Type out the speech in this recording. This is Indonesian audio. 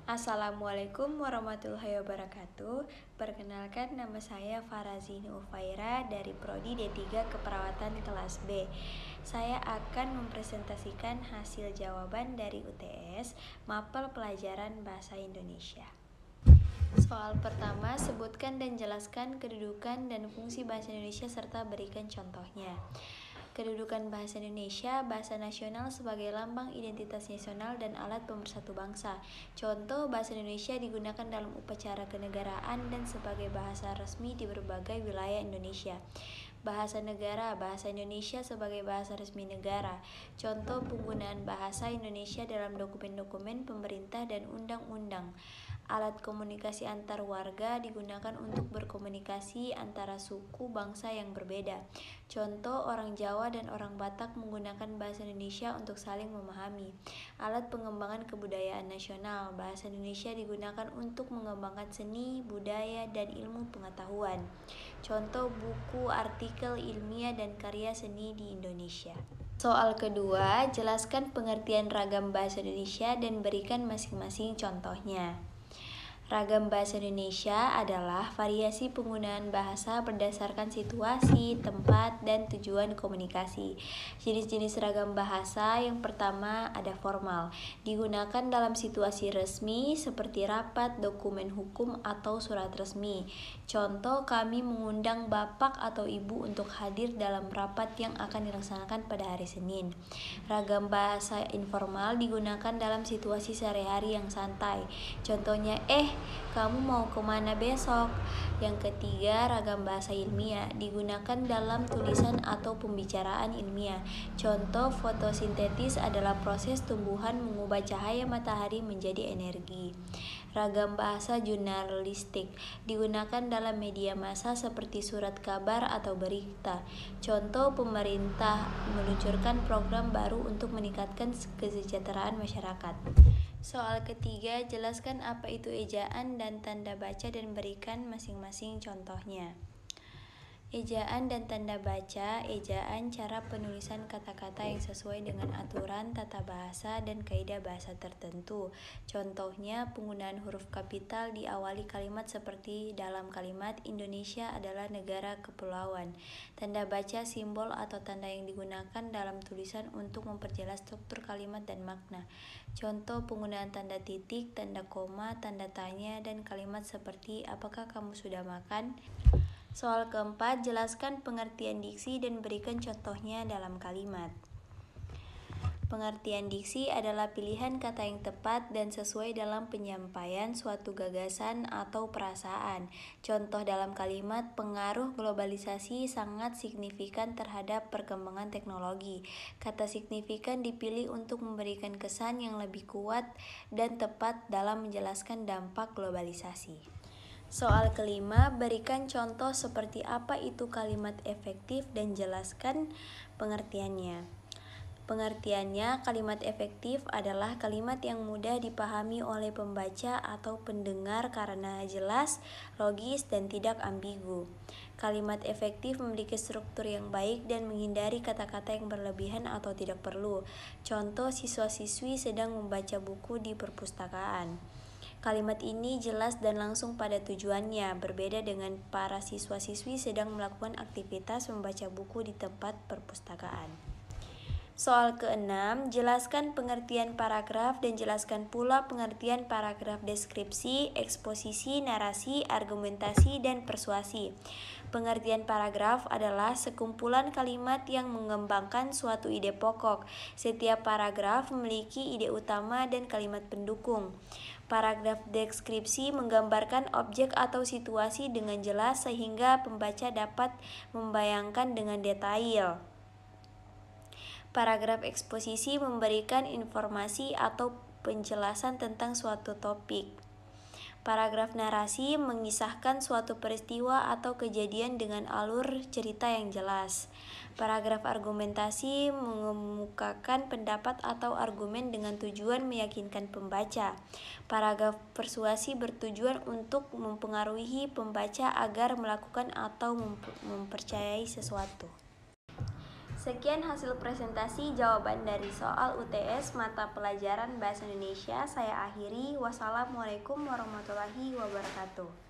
Assalamualaikum warahmatullahi wabarakatuh. Perkenalkan, nama saya Farazini Ufaira dari Prodi D3 Keperawatan kelas B. Saya akan mempresentasikan hasil jawaban dari UTS Mapel Pelajaran Bahasa Indonesia. Soal pertama, sebutkan dan jelaskan kedudukan dan fungsi bahasa Indonesia serta berikan contohnya. Kedudukan bahasa Indonesia, bahasa nasional sebagai lambang identitas nasional dan alat pemersatu bangsa. Contoh, bahasa Indonesia digunakan dalam upacara kenegaraan dan sebagai bahasa resmi di berbagai wilayah Indonesia. Bahasa negara, bahasa Indonesia sebagai bahasa resmi negara. Contoh penggunaan bahasa Indonesia dalam dokumen-dokumen pemerintah dan undang-undang. Alat komunikasi antar warga digunakan untuk berkomunikasi antara suku bangsa yang berbeda. Contoh, orang Jawa dan orang Batak menggunakan bahasa Indonesia untuk saling memahami. Alat pengembangan kebudayaan nasional. Bahasa Indonesia digunakan untuk mengembangkan seni, budaya, dan ilmu pengetahuan. Contoh, buku, artikel ilmiah, dan karya seni di Indonesia. Soal kedua, jelaskan pengertian ragam bahasa Indonesia dan berikan masing-masing contohnya. Ragam bahasa Indonesia adalah variasi penggunaan bahasa berdasarkan situasi, tempat, dan tujuan komunikasi. Jenis-jenis ragam bahasa yang pertama ada formal, digunakan dalam situasi resmi seperti rapat, dokumen hukum, atau surat resmi. Contoh, kami mengundang bapak atau ibu untuk hadir dalam rapat yang akan dilaksanakan pada hari Senin. Ragam bahasa informal digunakan dalam situasi sehari-hari yang santai. Contohnya, kamu mau kemana besok? Yang ketiga, ragam bahasa ilmiah digunakan dalam tulisan atau pembicaraan ilmiah. Contoh, fotosintesis adalah proses tumbuhan mengubah cahaya matahari menjadi energi. Ragam bahasa jurnalistik digunakan dalam media massa seperti surat kabar atau berita. Contoh, pemerintah meluncurkan program baru untuk meningkatkan kesejahteraan masyarakat. Soal ketiga, jelaskan apa itu ejaan dan tanda baca dan berikan masing-masing contohnya. Ejaan dan tanda baca. Ejaan, cara penulisan kata-kata yang sesuai dengan aturan tata bahasa dan kaidah bahasa tertentu. Contohnya, penggunaan huruf kapital di awali kalimat seperti dalam kalimat Indonesia adalah negara kepulauan. Tanda baca, simbol atau tanda yang digunakan dalam tulisan untuk memperjelas struktur kalimat dan makna. Contoh, penggunaan tanda titik, tanda koma, tanda tanya, dan kalimat seperti apakah kamu sudah makan? Soal keempat, jelaskan pengertian diksi dan berikan contohnya dalam kalimat. Pengertian diksi adalah pilihan kata yang tepat dan sesuai dalam penyampaian suatu gagasan atau perasaan. Contoh dalam kalimat, pengaruh globalisasi sangat signifikan terhadap perkembangan teknologi. Kata signifikan dipilih untuk memberikan kesan yang lebih kuat dan tepat dalam menjelaskan dampak globalisasi. Soal kelima, berikan contoh seperti apa itu kalimat efektif dan jelaskan pengertiannya. Pengertiannya, kalimat efektif adalah kalimat yang mudah dipahami oleh pembaca atau pendengar karena jelas, logis, dan tidak ambigu. Kalimat efektif memiliki struktur yang baik dan menghindari kata-kata yang berlebihan atau tidak perlu. Contoh, siswa-siswi sedang membaca buku di perpustakaan. Kalimat ini jelas dan langsung pada tujuannya, berbeda dengan para siswa-siswi sedang melakukan aktivitas membaca buku di tempat perpustakaan. Soal keenam, jelaskan pengertian paragraf dan jelaskan pula pengertian paragraf deskripsi, eksposisi, narasi, argumentasi, dan persuasi. Pengertian paragraf adalah sekumpulan kalimat yang mengembangkan suatu ide pokok. Setiap paragraf memiliki ide utama dan kalimat pendukung. Paragraf deskripsi menggambarkan objek atau situasi dengan jelas sehingga pembaca dapat membayangkan dengan detail. Paragraf eksposisi memberikan informasi atau penjelasan tentang suatu topik. Paragraf narasi mengisahkan suatu peristiwa atau kejadian dengan alur cerita yang jelas. Paragraf argumentasi mengemukakan pendapat atau argumen dengan tujuan meyakinkan pembaca. Paragraf persuasi bertujuan untuk mempengaruhi pembaca agar melakukan atau mempercayai sesuatu. Sekian hasil presentasi jawaban dari soal UTS mata pelajaran Bahasa Indonesia. Saya akhiri. Wassalamualaikum warahmatullahi wabarakatuh.